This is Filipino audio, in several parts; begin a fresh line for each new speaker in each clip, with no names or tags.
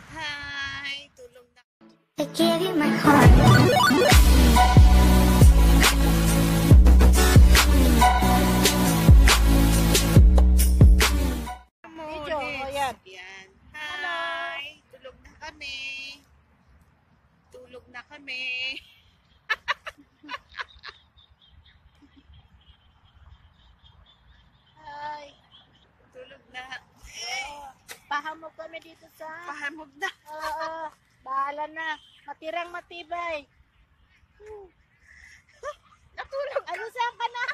Hi! Tulog na.
I gave you my heart.
Video, yan. Yan. Hi! Tulog na kami. Tulog na kami. Hi! Tulog na.
Pahamog kami dito sa...
Pahamog na.
Oo, bahala na. Matirang matibay.
Natulog.
Ano saan ka na?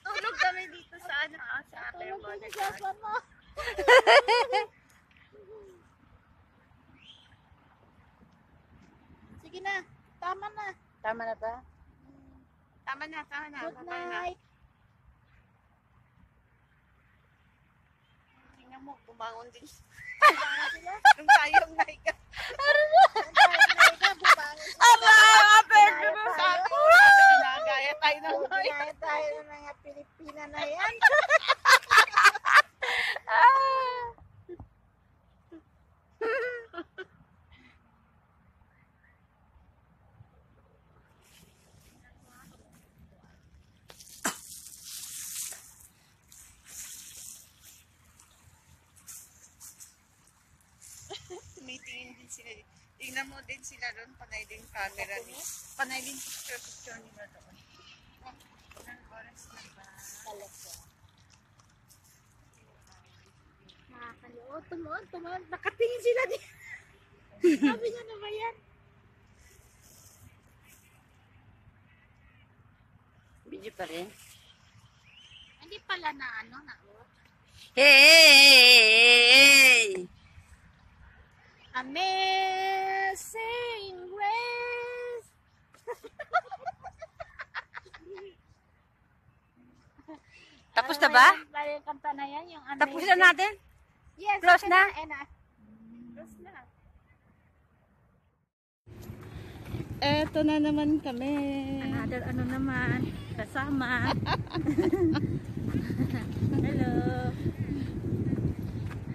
Tulog kami dito sa ano, sa ating
Tulog
mga
dito sa saan mo. Sige na, tama na.
Tama na ba? Tama na, tama na.
Good
Tama na.
night.
Tingnan mo, bumangon din.
Bumangon sila.
Yung tayong nahiga. Nagaya tayo ng
Gaya tayo ng mga Pilipina na yan.
Tumitingin din sila. Tingnan mo din sila doon. Panay din camera niya. Panay din picture nila doon. Ilang oras na ba?
Talaga. Nakakalimutan. Tumuon. Nakatingin sila din. Sabi niya na ba yan?
Video pa rin.
Hindi pala na ano na.
Hey!
Amazing Grace.
Tapos na ba?
Ano yung kanta na yan? Yung
Tapos na natin?
Yes.
Close
okay
na?
Close na.
Eto na naman kami.
Another ano naman. Kasama. Hello.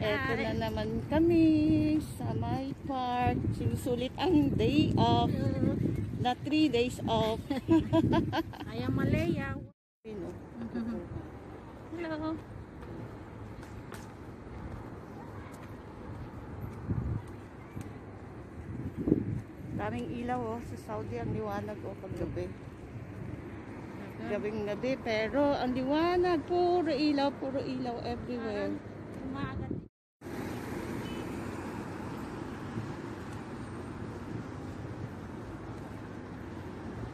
Eto na naman kami sa my park. Sinusulit ang day off. Na 3 days off.
Ayang Malaya.
Hello. Daming ilaw sa Saudi, ang liwanag paggabi. Gabing gabi, pero ang liwanag, puro ilaw everywhere.
Umaga.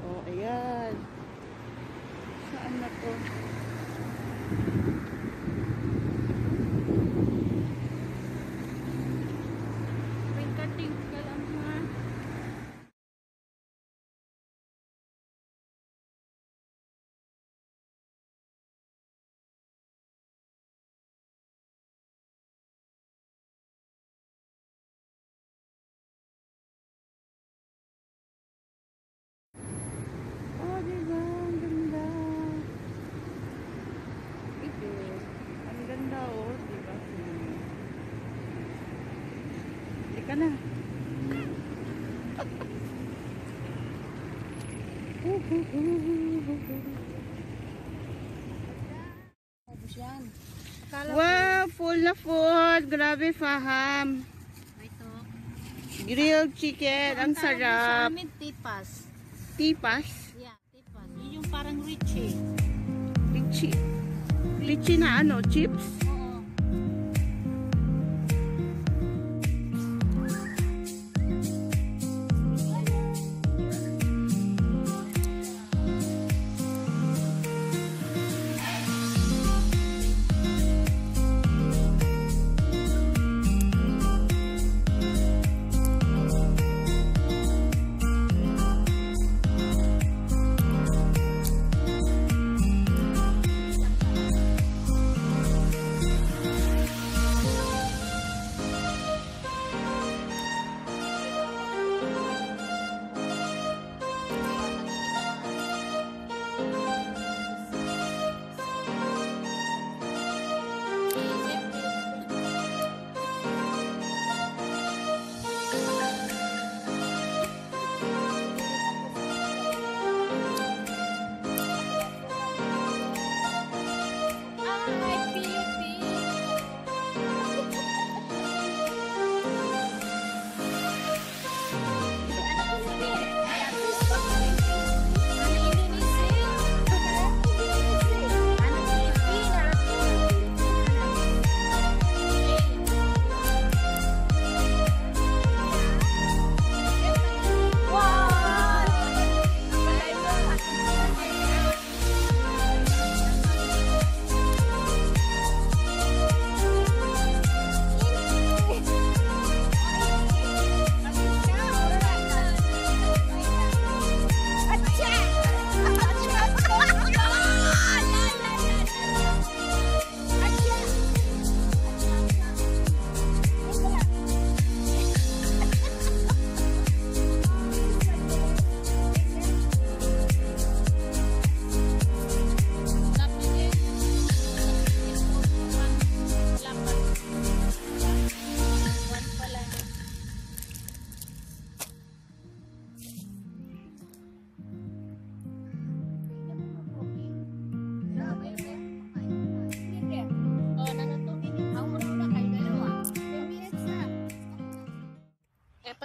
Oh, ayan. Saan na to?
Tinggal ang mga
Oh, diba? Ang ganda. Ito. Ang ganda, oh. Diba? Hindi ka na.
yan.
Wow, full na full. Grabe, Faham.
Ito.
Grilled chicken. Ang sarap.
Sa amin, tipas.
Tipas.
Yeah, tipas. Yun yung parang richie.
Litchi. Litchi na ano? Chips?
Oo.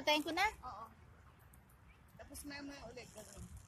Patayin ko na?
Oo. Tapos may ulit. Ganun.